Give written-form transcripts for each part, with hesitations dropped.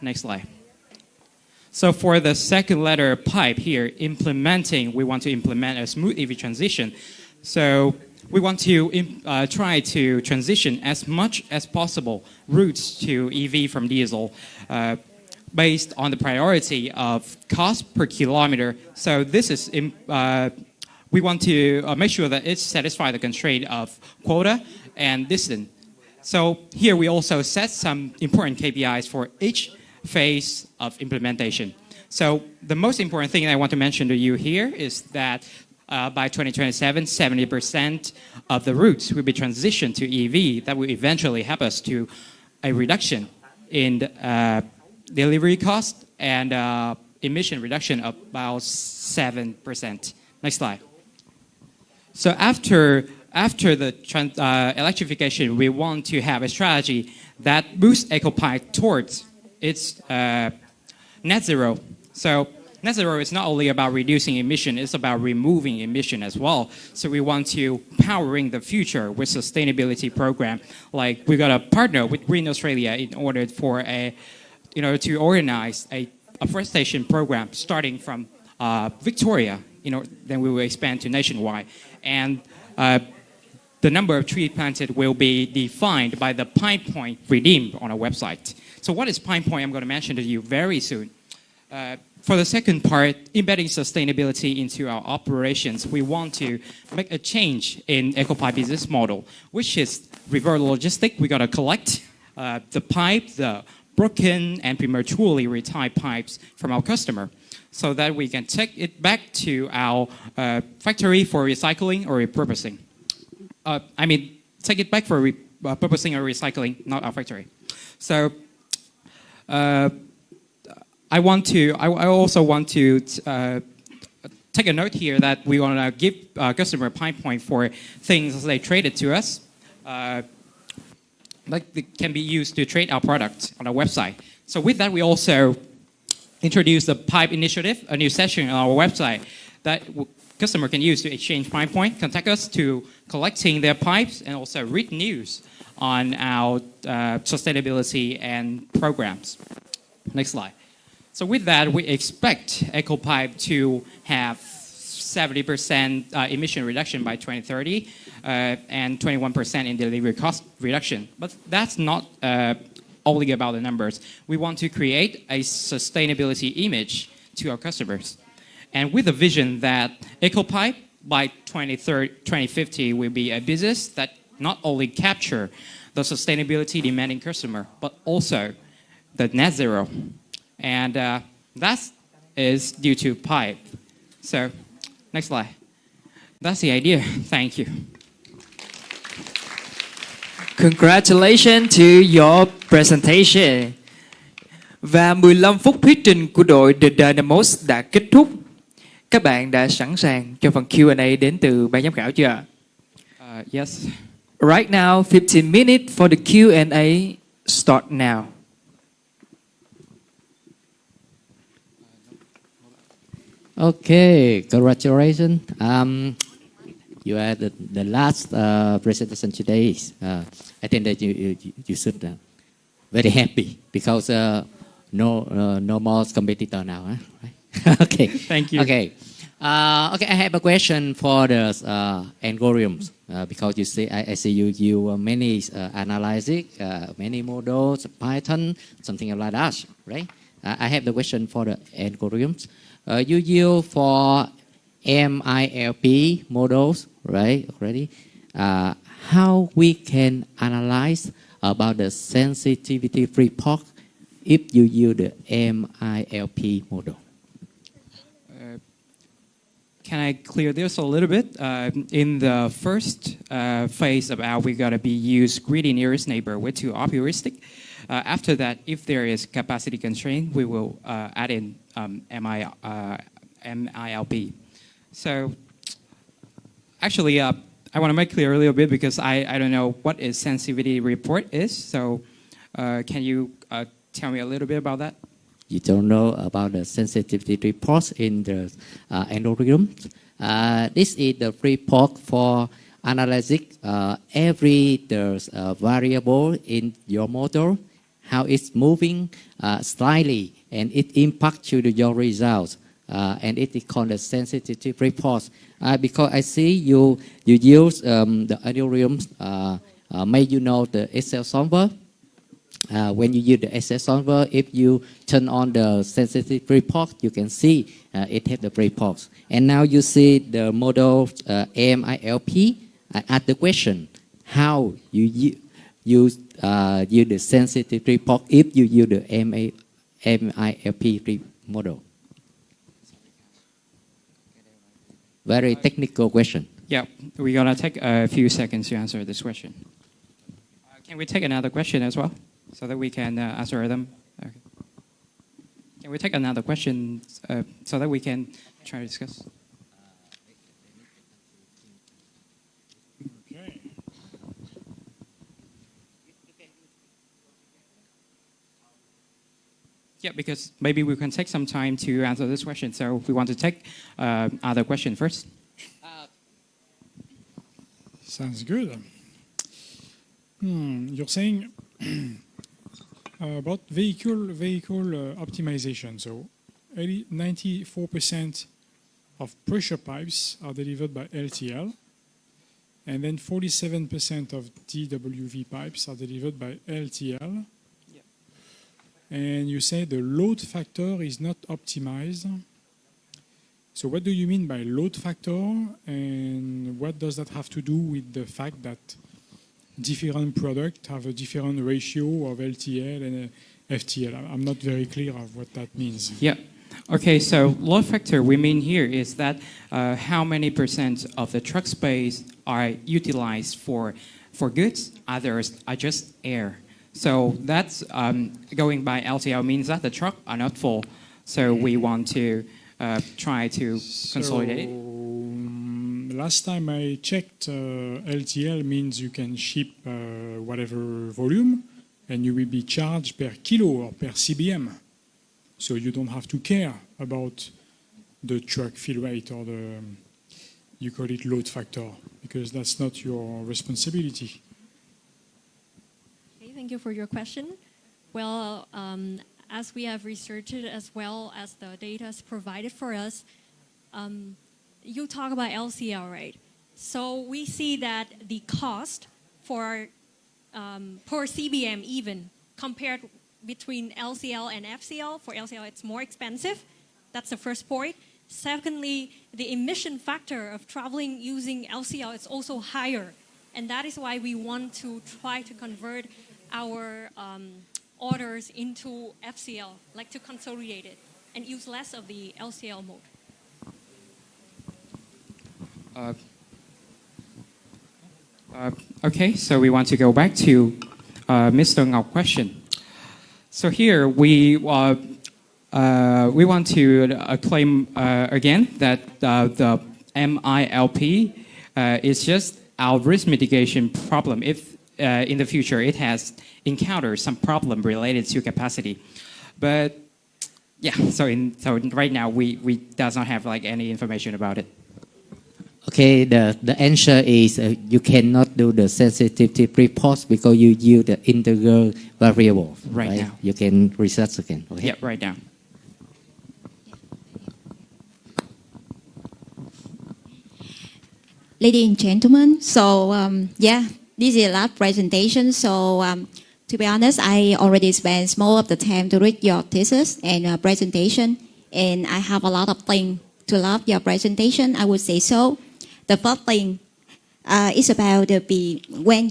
Next slide. So for the second letter pipe here, we want to implement a smooth EV transition. So we want to try to transition as much as possible routes to EV from diesel based on the priority of cost per kilometer. So this is, we want to make sure that it satisfies the constraint of quota and distance. So here we also set some important KPIs for each phase of implementation. So the most important thing I want to mention to you here is that by 2027, 70% of the routes will be transitioned to EV. That will eventually help us to a reduction in delivery cost and emission reduction of about 7%. Next slide. So after the electrification, we want to have a strategy that boosts EcoPipe towards its net zero. So net zero is not only about reducing emission, it's about removing emission as well. So we want to powering the future with sustainability program. Like we got to partner with Green Australia in order for to organize a forestation program starting from Victoria. Then we will expand to nationwide. And the number of trees planted will be defined by the Pine Point redeemed on our website. So what is Pine Point? I'm going to mention to you very soon. For the second part, embedding sustainability into our operations, we want to make a change in EcoPipe business model, which is reverse logistic. We got to collect the pipe, the broken and prematurely retired pipes from our customer so that we can take it back to our factory for recycling or repurposing. Take it back for repurposing or recycling, not our factory. So I also want to take a note here that we want to give customer Pine Point for things they traded to us. Like they can be used to trade our product on our website. So with that, we also introduced the Pipe Initiative, a new section on our website that customer can use to exchange Pine Point, contact us to collecting their pipes, and also read news on our sustainability and programs. Next slide. So with that, we expect EcoPipe to have 70% emission reduction by 2030 and 21% in delivery cost reduction. But that's not only about the numbers. We want to create a sustainability image to our customers. And with the vision that EcoPipe by 2050 will be a business that not only capture the sustainability demanding customer, but also the net zero. And that is due to pipe. So, next slide. That's the idea. Thank you. Congratulations to your presentation. Và 15 phút thuyết trình của đội The Dynamos đã kết thúc. Các bạn đã sẵn sàng cho phần Q&A đến từ ban giám khảo chưa? Yes. Right now, 15 minutes for the Q&A. Start now. Okay, congratulations. You are the last presentation today. I think that you should very happy because no more competitor now. Right? Okay. Thank you. Okay. Okay. I have a question for the algorithms because you see I see you many analysis, many models, Python, something like that, right? I have the question for the algorithms. You use for MILP models, right? Already, how we can analyze about the sensitivity report if you use the MILP model? Can I clear this a little bit? In the first phase of our, we gotta be use greedy nearest neighbor with two heuristic. After that, if there is capacity constraint, we will add in MILP. So actually, I want to make clear a little bit because I don't know what is sensitivity report is. So can you tell me a little bit about that? You don't know about the sensitivity reports in the algorithm. This is the report for analyzing every variable in your model. how it's moving slightly, and it impacts to your results. And it is called the sensitivity report. Because I see you use the algorithms, may you know the Excel solver. When you use the Excel solver, if you turn on the sensitivity report, you can see it has the reports. And now you see the model MILP. I ask the question, how you use the sensitivity report if you use the MILP model? Very technical question. Yeah, we're gonna take a few seconds to answer this question. Can we take another question as well, so that we can answer them? Okay. Can we take another question so that we can try to discuss? Okay. Yeah, because maybe we can take some time to answer this question. So we want to take other question first. Sounds good. You're saying about vehicle optimization. So 94% of pressure pipes are delivered by LTL, and then 47% of DWV pipes are delivered by LTL. And you say the load factor is not optimized. So what do you mean by load factor, and what does that have to do with the fact that different products have a different ratio of LTL and FTL? I'm not very clear of what that means. Yeah. Okay, so load factor we mean here is that how many percent of the truck space are utilized for goods, others are just air. So that's going by LTL means that the truck are not full. So we want to try to consolidate it. Last time I checked, LTL means you can ship whatever volume, and you will be charged per kilo or per CBM. So you don't have to care about the truck fill rate or the, you call it load factor, because that's not your responsibility. Thank you for your question. Well, as we have researched it as well as the data is provided for us, you talk about LCL, right? So we see that the cost for per CBM even compared between LCL and FCL, for LCL it's more expensive. That's the first point. Secondly, the emission factor of traveling using LCL is also higher. And that is why we want to try to convert our orders into FCL, like to consolidate it and use less of the LCL mode. Okay, so we want to go back to Mr. Ngọc question. So here we want to claim again that the MILP is just our risk mitigation problem if in the future it has encountered some problem related to capacity. But yeah, so right now we does not have like any information about it. Okay, the answer is you cannot do the sensitivity report because you use the integral variable. Right now. You can research again. Okay? Yeah, right now. Ladies and gentlemen, so this is the last presentation. So to be honest, I already spent most of the time to read your thesis and presentation, and I have a lot of things to love your presentation. I would say so. The first thing is about when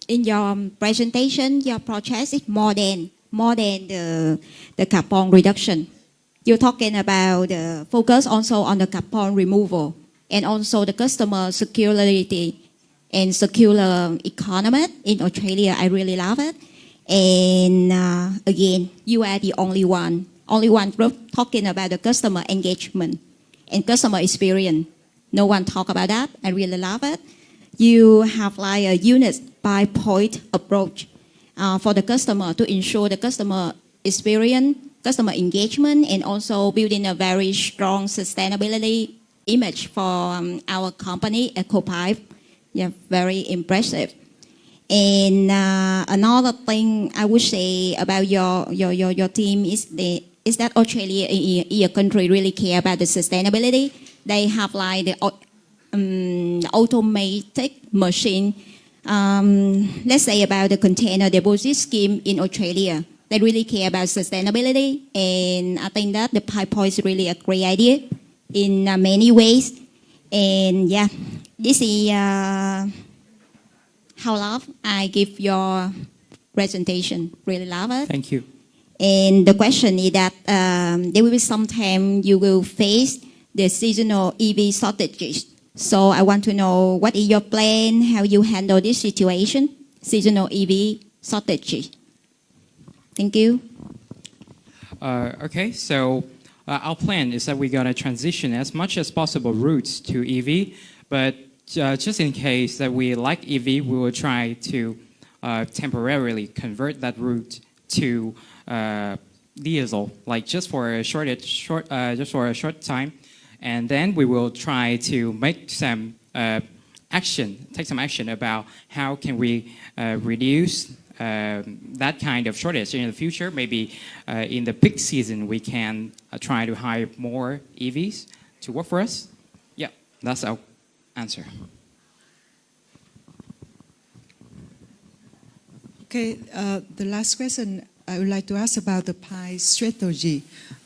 in your presentation, your project is more than the carbon reduction. You're talking about the focus also on the carbon removal and also the customer security and circular economy in Australia. I really love it. And again, you are the only one group talking about the customer engagement and customer experience. No one talk about that. I really love it. You have like a unit by point approach for the customer to ensure the customer experience, customer engagement, and also building a very strong sustainability image for our company, EcoPipe. Yeah, very impressive. And another thing I would say about your team is that Australia is a country really care about the sustainability. They have like the automatic machine. Let's say about the container deposit scheme in Australia. They really care about sustainability, and I think that the PyPoint is really a great idea in many ways. And yeah, this is how love I give your presentation. Really love it. Thank you. And the question is that there will be some time you will face the seasonal EV shortages. So I want to know what is your plan, how you handle this situation, seasonal EV shortages. Thank you. Okay, so our plan is that we're going to transition as much as possible routes to EV, but just in case that we like EV, we will try to temporarily convert that route to diesel, like just for a short time, and then we will try to make some take some action about how can we reduce that kind of shortage in the future. Maybe in the peak season we can try to hire more EVs to work for us. Yeah, that's our answer. Okay, the last question I would like to ask about the PI strategy.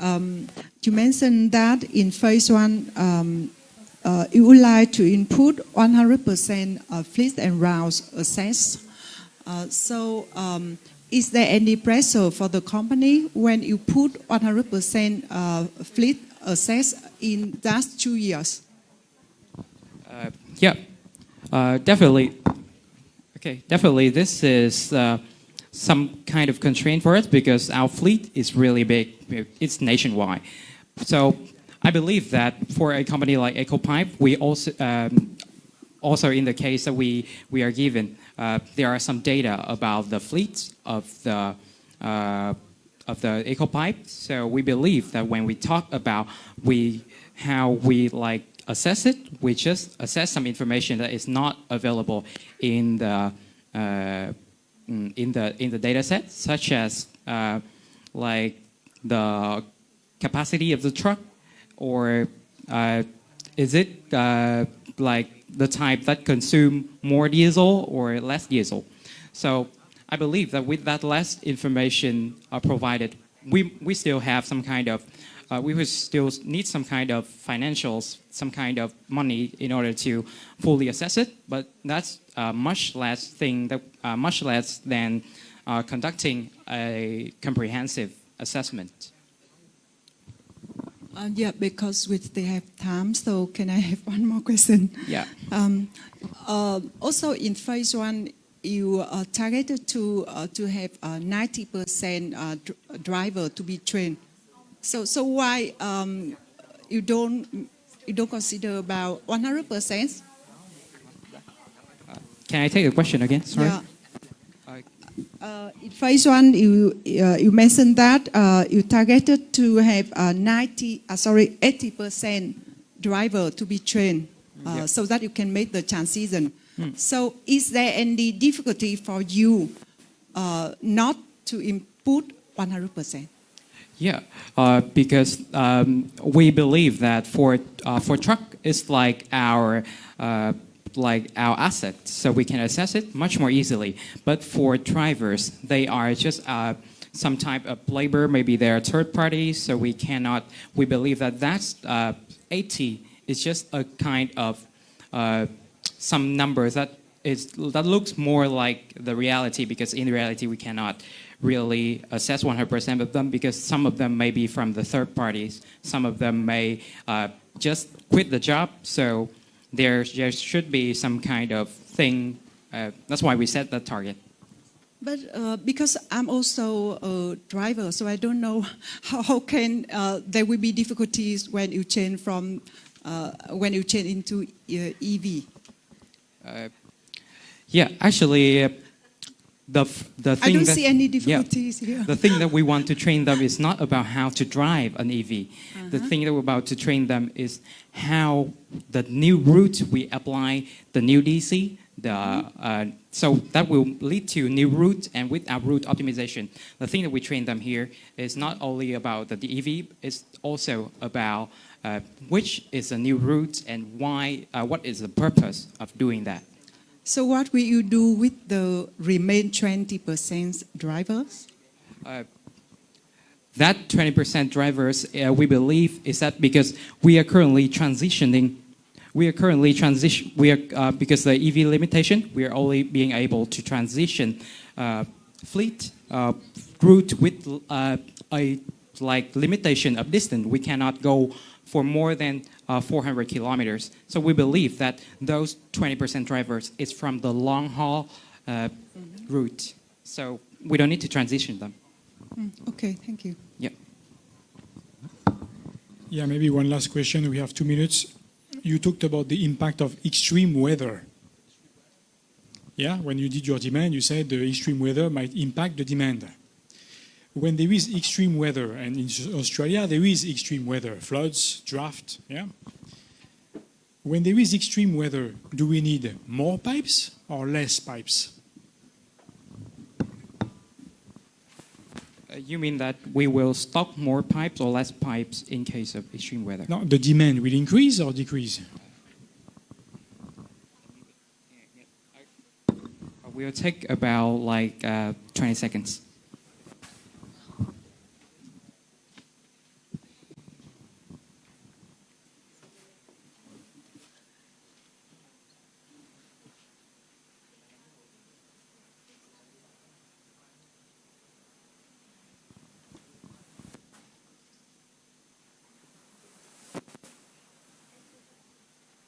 You mentioned that in phase one, you would like to input 100% fleet and routes access. Is there any pressure for the company when you put 100% fleet access in that 2 years? Yeah, definitely. Okay, definitely this is some kind of constraint for us because our fleet is really big. It's nationwide. So I believe that for a company like EcoPipe, we also in the case that we are given, there are some data about the fleet of the EcoPipe. So we believe that when we talk about how we like assess it, we just assess some information that is not available in the data set, such as like the capacity of the truck, or is it like the type that consume more diesel or less diesel. So I believe that with that less information provided, we still have some kind of we will still need some kind of financials, some kind of money in order to fully assess it. But that's much less than conducting a comprehensive assessment. Yeah, because we still have time, so can I have one more question? Yeah. Also, in phase one, you targeted to have 90% driver to be trained. So why you don't consider about 100%? Can I take the question again? Sorry. Yeah. In phase one, you mentioned that you targeted to have 80% driver to be trained, so that you can make the transition. So, is there any difficulty for you not to input 100%? Yeah, because we believe that for truck it's like our asset, so we can assess it much more easily. But for drivers, they are just some type of labor. Maybe they are third parties, so we cannot. We believe that that's 80 is just a kind of some numbers that looks more like the reality, because in reality we cannot really assess 100% of them, because some of them may be from the third parties, some of them may just quit the job. So there should be some kind of thing. That's why we set that target. But because I'm also a driver, so I don't know how can there will be difficulties when you change into EV. Yeah, actually. The thing I don't see any difficulties here. The thing that we want to train them is not about how to drive an EV. The thing that we're about to train them is how the new route we apply, the new DC, so that will lead to new route, and with our route optimization, the thing that we train them here is not only about the EV, it's also about which is a new route and why, what is the purpose of doing that. So what will you do with the remain 20% drivers? That 20% drivers, we believe, is that because we are currently transitioning. Because the EV limitation, we are only being able to transition fleet route with a limitation of distance. We cannot go for more than 400 kilometers. So we believe that those 20% drivers is from the long haul route. So we don't need to transition them. Okay, thank you. Yeah. Yeah, maybe one last question. We have 2 minutes. You talked about the impact of extreme weather. Yeah, when you did your demand, you said the extreme weather might impact the demand. When there is extreme weather, and in Australia there is extreme weather, floods, drought, yeah? When there is extreme weather, do we need more pipes or less pipes? You mean that we will stock more pipes or less pipes in case of extreme weather? No, the demand will increase or decrease? We'll take about 20 seconds.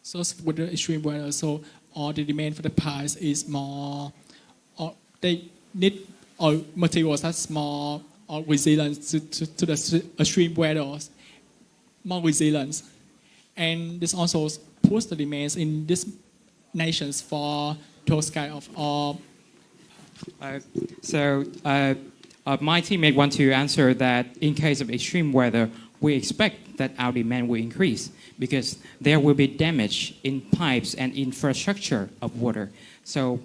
So with the extreme weather, so all the demand for the pipes is more, or they need materials that's more resilient to the extreme weather, more resilient. And this also puts the demands in these nations for those kind of my teammate want to answer that in case of extreme weather, we expect that our demand will increase because there will be damage in pipes and infrastructure of water. So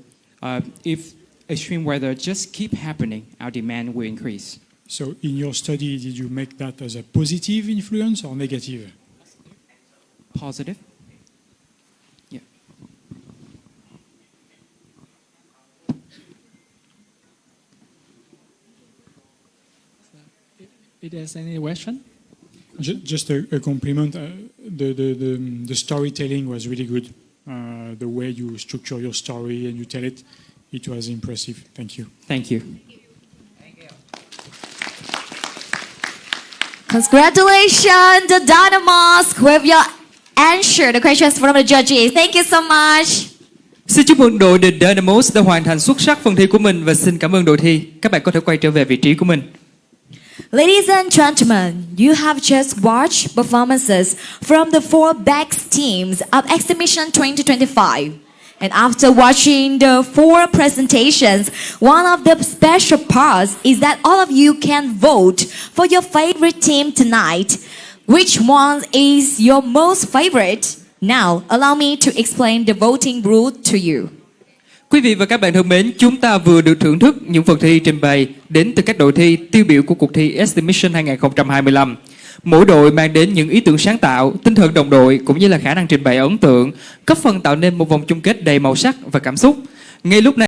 if extreme weather just keep happening, our demand will increase. So in your study, did you make that as a positive influence or negative? Positive. Yeah. If there's any question? Just a compliment. The storytelling was really good. The way you structure your story and you tell it, it was impressive. Thank you. Thank you. Congratulations, the Dynamos, who have your answer the questions from the judges. Thank you so much. Xin chúc mừng đội The Dynamos đã hoàn thành xuất sắc phần thi của mình và xin cảm ơn đội thi. Các bạn có thể quay trở về vị trí của mình. Ladies and gentlemen, you have just watched performances from the 4 best teams of Exhibition 2025. And after watching the 4 presentations, one of the special parts is that all of you can vote for your favorite team tonight. Which one is your most favorite? Now, allow me to explain the voting rule to you. Quý vị và các bạn thân mến, chúng ta vừa được thưởng thức những phần thi trình bày đến từ các đội thi tiêu biểu của cuộc thi Estimation 2025. Mỗi đội mang đến những ý tưởng sáng tạo, tinh thần đồng đội cũng như là khả năng trình bày ấn tượng, góp phần tạo nên một vòng chung kết đầy màu sắc và cảm xúc. Ngay lúc này